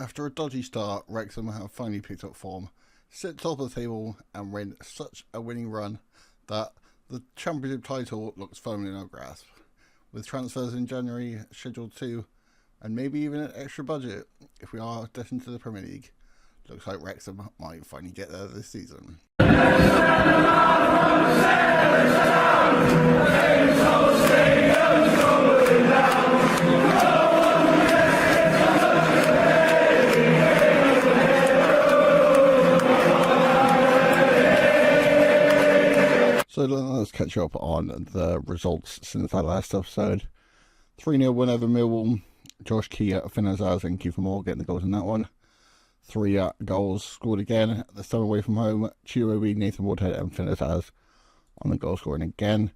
After a dodgy start, Wrexham have finally picked up form, sit top of the table and win such a winning run that the championship title looks firmly in our grasp. With transfers in January scheduled to, and maybe even an extra budget if we are destined to the Premier League, looks like Wrexham might finally get there this season. So let's catch up on the results since our last episode. 3-0 win over Millwall. Josh Key, Finn Azaz and Kiefer Moore getting the goals in that one. 3 goals scored again, this time away from home. Chirobi, Nathan Woodhead and Finn Azaz on the goal scoring again.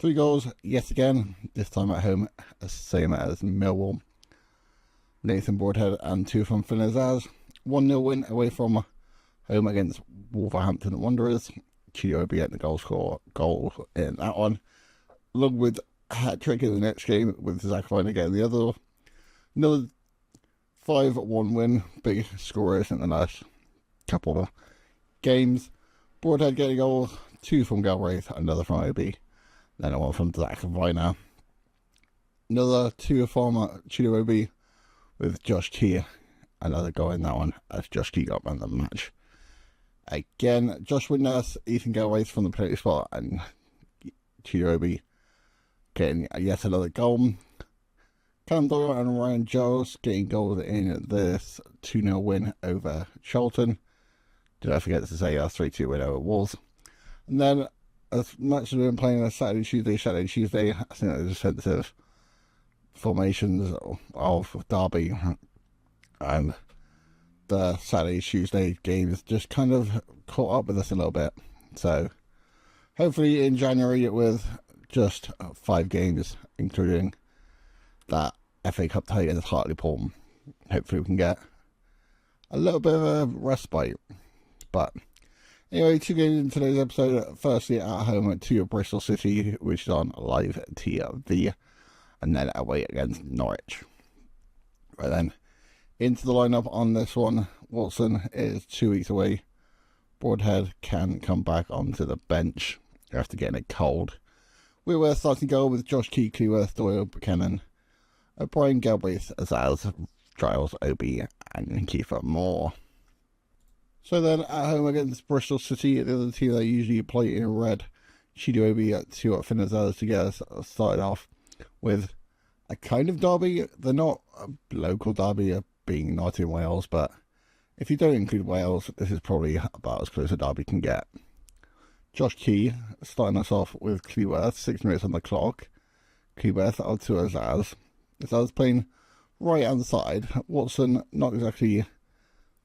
3 goals yet again, this time at home, same as Millwall. Nathan Woodhead and 2 from Finn Azaz. 1-0 win away from home against Wolverhampton Wanderers. Chirobi getting the goal in that one. Along with a hat-trick in the next game with Zach Viner getting the other. Another 5-1 win, big scorers in the last couple of games. Broadhead getting a goal, 2 from Galbraith, another from OB, then 1 from Zach Viner. Another 2 from Chirobi with Josh Key, another goal in that one as Josh Key got man of the match. Again, Josh Whitness, Ethan Galbraith from the penalty spot, and Chirobi getting yet another goal. Callum Doyle and Ryan Giles getting goals in this 2-0 win over Charlton. Did I forget to say a 3-2 win over Wolves? And then, as much as we've been playing a Saturday, Tuesday, I think the defensive formations of Derby and the Saturday, Tuesday games just kind of caught up with us a little bit. So, hopefully in January with just 5 games, including that FA Cup tie against Hartlepool, hopefully we can get a little bit of a respite. But anyway, 2 games in today's episode. Firstly at home to Bristol City, which is on live TV, and then away against Norwich. Right then, into the lineup on this one. Watson is 2 weeks away. Broadhead can come back onto the bench after getting a cold. Whitworth starting goal with Josh Key, Cleworth, Doyle, Buchanan, O'Brien, Galbraith, Azaz, Giles, Obi, and Kiefer Moore. So then, at home against Bristol City, the other team that usually play in red, Chido Obi at 2 at Finn Azaz to get us started off with a kind of derby. They're not a local derby, being not in Wales, but if you don't include Wales, this is probably about as close a derby can get. Josh Key starting us off with Cleworth, 6 minutes on the clock. Cleworth out to Azaz. Azaz playing right hand side. Watson not exactly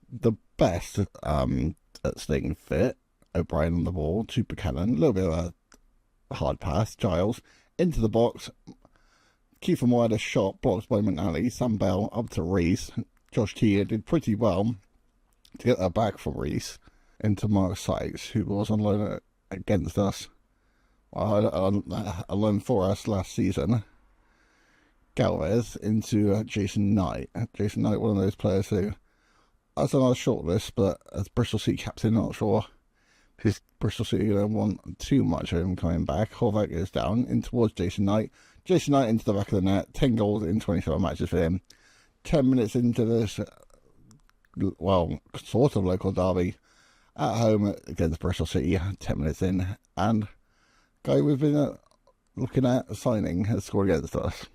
the best at staying fit. O'Brien on the ball to Buchanan. A little bit of a hard pass. Giles into the box. Kiefer Moore had a shot blocked by McNally. Sam Bell up to Reese. Josh Key did pretty well to get that back from Reese into Mark Sykes, who was on loan against us, on loan for us last season. Galvez into Jason Knight. Jason Knight, one of those players who that's on our shortlist, but as Bristol City captain, not sure because Bristol City don't want too much of him coming back. Horvath goes down in towards Jason Knight. Jason Knight into the back of the net. 10 goals in 27 matches for him. 10 minutes into this, well, sort of local derby at home against Bristol City. 10 minutes in, and guy we've been looking at signing has scored against us.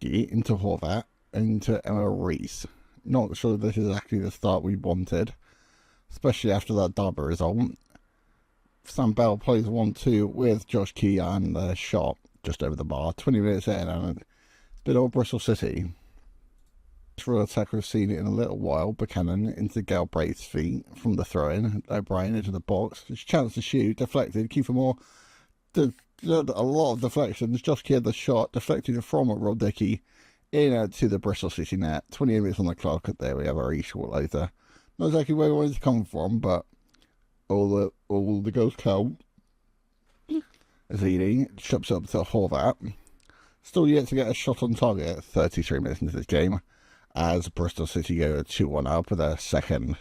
Into Horvath, into Emma Reese. Not sure this is actually the start we wanted, especially after that Derby result. Sam Bell plays 1-2 with Josh Key and the shot just over the bar. 20 minutes in, and it's been all Bristol City. For an attack we've seen it in a little while. Buchanan into Galbraith's feet from the throw-in. O'Brien into the box. His chance to shoot, deflected. Kiefer Moore did a lot of deflections. Josh Key had the shot, deflected from Rob Dickey in to the Bristol City net. 28 minutes on the clock. There we have our equaliser. Not exactly where we wanted to come from, but all the goals count. Zini chops up to Horvath. Still yet to get a shot on target. 33 minutes into this game. as Bristol City go 2-1 up with their second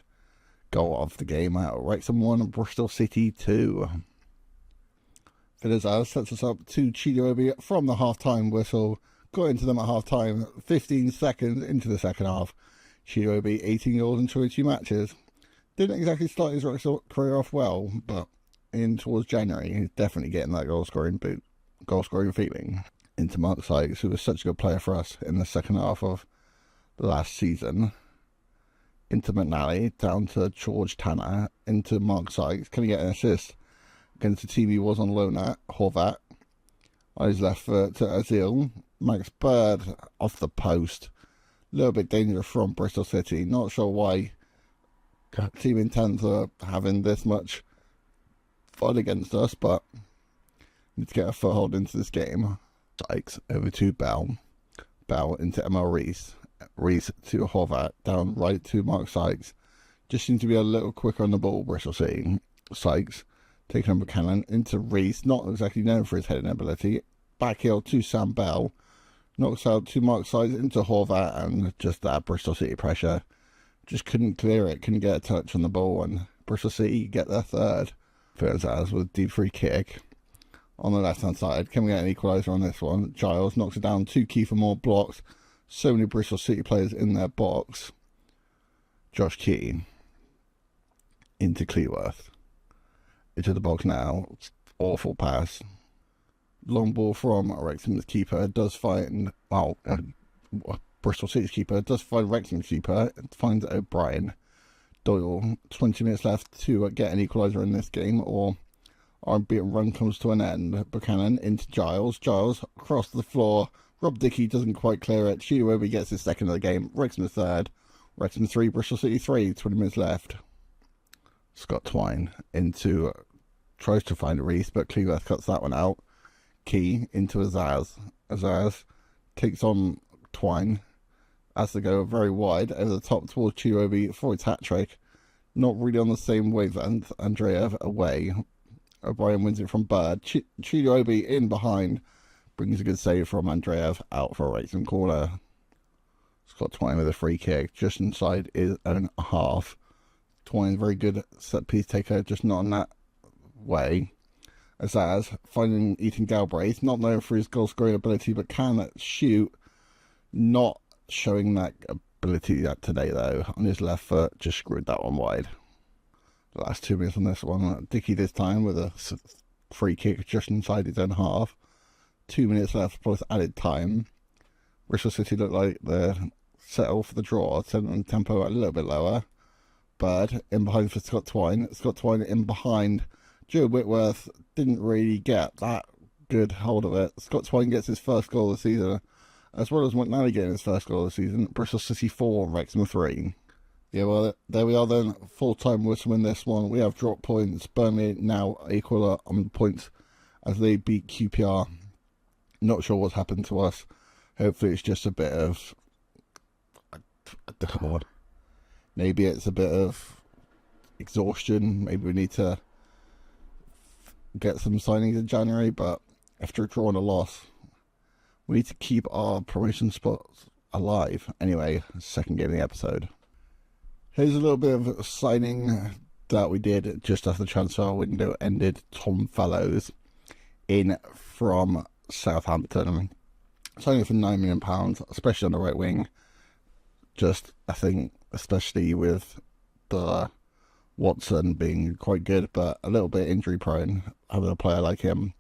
goal of the game out. Wrexham 1, Bristol City 2. Fixture sets us up to Chidobe from the half-time whistle. Got into them at half-time, 15 seconds into the second half. Chidobe 18 goals in 22 matches. Didn't exactly start his Wrexham career off well, but in towards January, he's definitely getting that goal-scoring feeling. Into Mark Sykes, who was such a good player for us in the second half of the last season. Into McNally, down to George Tanner, into Mark Sykes. Can he get an assist against the team he was on loan at, Horvat? On his left foot to Azil. Max Bird off the post. A little bit dangerous from Bristol City. Not sure why team intends on having this much fun against us, but need to get a foothold into this game. Sykes over to Bell. Bell into ML Reese. Reese to Horvat. Down right to Mark Sykes. Just seems to be a little quicker on the ball, Bristol City. Sykes taking on Buchanan into Reese. Not exactly known for his heading ability. Back heel to Sam Bell. Knocks out to Mark Sykes into Horvat, and just that Bristol City pressure. Just couldn't clear it. Couldn't get a touch on the ball, and Bristol City get their third. Fixtures with a deep free kick on the left-hand side. Can we get an equaliser on this one? Giles knocks it down to Kiefer Moore, blocks. So many Bristol City players in their box. Josh Key into Cleworth. Into the box now. Awful pass. Long ball from Wrexham's keeper. Does find, well, Bristol City's keeper does find Wrexham's keeper. Finds O'Brien. Doyle, 20 minutes left to get an equaliser in this game, or our unbeaten run comes to an end. Buchanan into Giles. Giles across the floor. Rob Dickey doesn't quite clear it. Chidobe gets his second of the game. Wrexham third. Wrexham 3, Bristol City 3. 20 minutes left. Scott Twine into, tries to find Reese, but Cleworth cuts that one out. Key into Azaz. Azaz takes on Twine as they go very wide over the top towards Chidobe for its hat-trick. Not really on the same wavelength. Andreev away. O'Brien wins it from Bird. Chidobe in behind. Brings a good save from Andreev out for a Wrexham corner. Scott Twine with a free kick. Just inside his own half. Twine very good set piece taker, just not in that way. Azaz finding Ethan Galbraith. Not known for his goal scoring ability, but can shoot. Not showing that ability today though. On his left foot, just screwed that one wide. The last 2 minutes on this one. Dickey this time with a free kick just inside his own half. 2 minutes left plus added time. Bristol City look like they're settled for the draw. Sending tempo a little bit lower. Bird in behind for Scott Twine. Scott Twine in behind. Joe Whitworth didn't really get that good hold of it. Scott Twine gets his first goal of the season, as well as McNally getting his first goal of the season. Bristol City 4, Wrexham 3. Yeah, well, there we are then. Full-time whistle in this one. We have dropped points. Burnley now equal on points as they beat QPR. Not sure what's happened to us. Hopefully it's just a bit of... Maybe it's a bit of exhaustion. Maybe we need to get some signings in January, but after a draw and a loss, we need to keep our promotion spots alive. Anyway, second game of the episode. Here's a little bit of signing that we did just after the transfer window ended. Tom Fellows in from Southampton. Signing for £9 million, especially on the right wing. Just, I think, especially with the Watson being quite good, but a little bit injury prone, having a player like him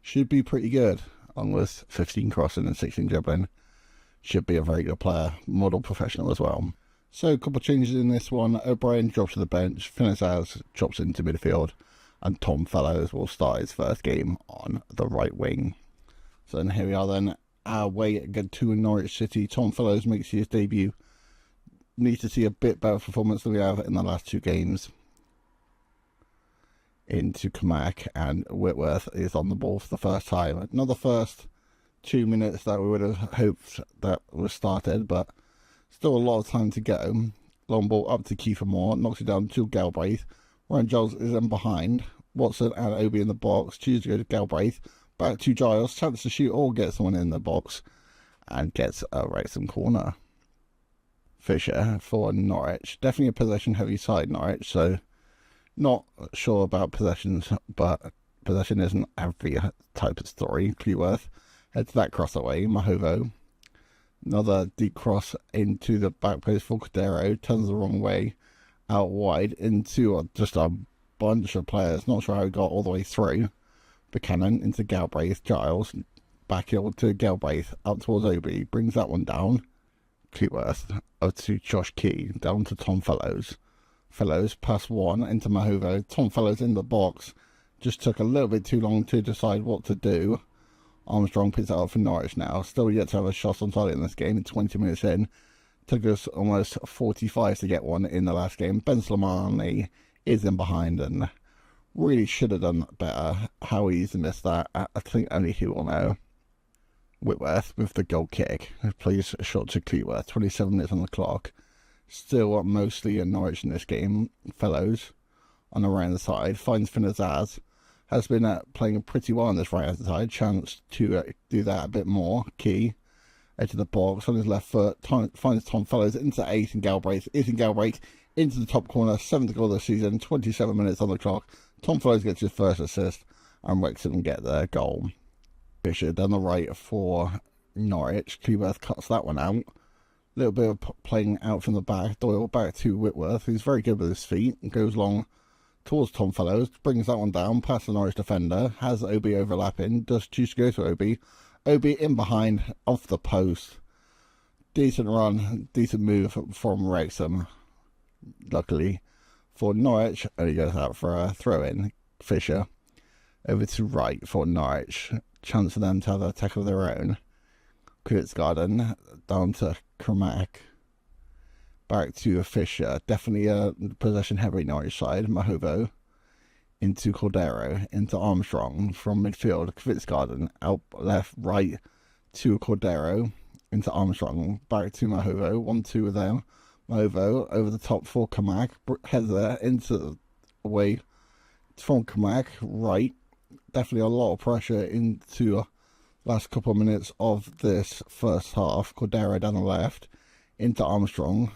should be pretty good. Along with 15 crossing and 16 dribbling. Should be a very good player. Model professional as well. So, a couple of changes in this one. O'Brien drops to the bench. Fixture drops into midfield. And Tom Fellows will start his first game on the right wing. So then here we are then. Our way again to Norwich City. Tom Fellows makes his debut. Need to see a bit better performance than we have in the last two games. Into Kamak, and Whitworth is on the ball for the first time. Not the first 2 minutes that we would have hoped that was started, but still a lot of time to go. Long ball up to Kiefer Moore, knocks it down to Galbraith. Ryan Giles is in behind. Watson and Obi in the box. Choose to go to Galbraith. Back to Giles. Chance to shoot or get someone in the box. And gets a Wrexham corner. Fixture for Norwich. Definitely a possession-heavy side, Norwich, so not sure about possessions, but possession isn't every type of story. Cleworth heads that cross away. Mahovo, another deep cross into the back post for Cordero, turns the wrong way, out wide into just a bunch of players. Not sure how he got all the way through. Buchanan into Galbraith, Giles, back heel to Galbraith, out towards Obi, brings that one down. Cleworth up to Josh Key, down to Tom Fellows. Fellows pass one into Mahovo. Tom Fellows in the box. Just took a little bit too long to decide what to do. Armstrong picks it up for Norwich now. Still yet to have a shot on target in this game. 20 minutes in. Took us almost 45 to get one in the last game. Ben Slimani is in behind and really should have done better. How he's missed that, I think only he will know. Whitworth with the goal kick. Plays a shot to Cleworth. 27 minutes on the clock. Still mostly in Norwich in this game. Fellows on the right hand side. Finds Finazaz. Has been playing pretty well on this right hand side. Chance to do that a bit more. Key. Edge of the box on his left foot. Finds Tom Fellows into Ethan Galbraith. Ethan Galbraith into the top corner. 7th goal of the season. 27 minutes on the clock. Tom Fellows gets his first assist. And Wrexham get their goal. Fixture down the right for Norwich. Cleworth cuts that one out. A little bit of playing out from the back. Doyle back to Whitworth, who's very good with his feet. Goes long towards Tom Fellows. Brings that one down past the Norwich defender. Has Obi overlapping. Does choose to go to Obi. Obi in behind, off the post. Decent run. Decent move from Wrexham. Luckily for Norwich. Only goes out for a throw-in. Fixture over to right for Norwich. Chance for them to have an attack of their own. Cricket's Garden down to Cormac. Back to Fixture. Definitely a possession heavy Norwich side. Mahovo into Cordero. Into Armstrong from midfield. Cricket's Garden out left, right to Cordero. Into Armstrong. Back to Mahovo. 1-2 with them. Mahovo over the top for Cormac. Heads there into away from Cormac. Right. Definitely a lot of pressure into last couple of minutes of this first half. Cordero down the left, into Armstrong,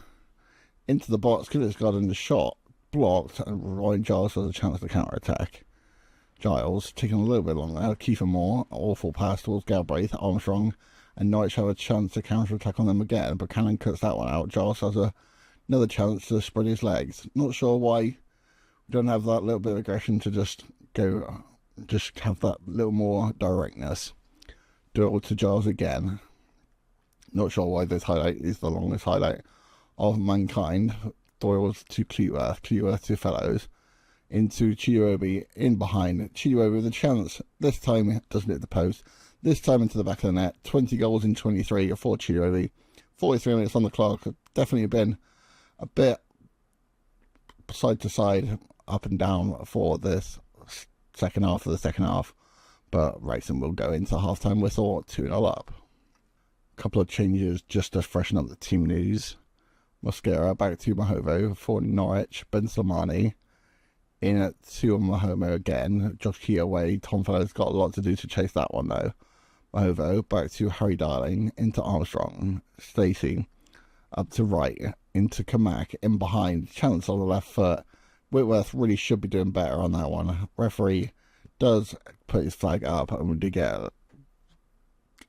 into the box. Cricket's Garden, the shot blocked, and Ryan Giles has a chance to counter attack. Giles taking a little bit longer. Kiefer Moore, awful pass towards Galbraith. Armstrong and Norwich have a chance to counter attack on them again, but Cannon cuts that one out. Giles has another chance to spread his legs. Not sure why we don't have that little bit of aggression to just go. Just have that little more directness. Do it to Giles again. Not sure why this highlight is the longest highlight of mankind. Doyle's to Cleworth. Cleworth to Fellows. Into Chiyobi in behind. Chiyobi with a chance. This time it doesn't hit the post. This time into the back of the net. 20 goals in 23 for Chiyobi. 43 minutes on the clock. Definitely been a bit side to side, up and down for this second half of the second half, but Wrexham will go into half-time whistle 2-0 up. A couple of changes just to freshen up the team news. Mosquera back to Mahovo for Norwich. Ben Slimani in to Mahomo again. Josh Key away. Tom Fellows got a lot to do to chase that one though. Mahovo back to Harry Darling into Armstrong. Stacey up to right into Kamak in behind. Chance on the left foot. Whitworth really should be doing better on that one. Referee does put his flag up and we do get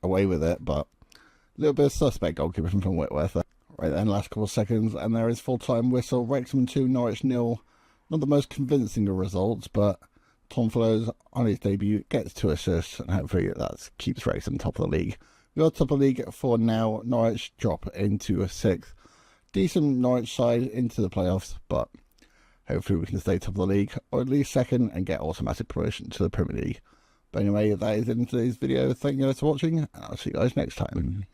away with it, but a little bit of suspect goalkeeping from Whitworth. Right then, last couple of seconds, and there is full-time whistle. Wrexham 2, Norwich 0. Not the most convincing of results, but Tom Fellows on his debut gets 2 assists, and hopefully that keeps Wrexham top of the league. We are top of the league for now. Norwich drop into a 6th. Decent Norwich side into the playoffs, but hopefully we can stay top of the league, or at least 2nd, and get automatic promotion to the Premier League. But anyway, that is it in today's video. Thank you guys for watching, and I'll see you guys next time.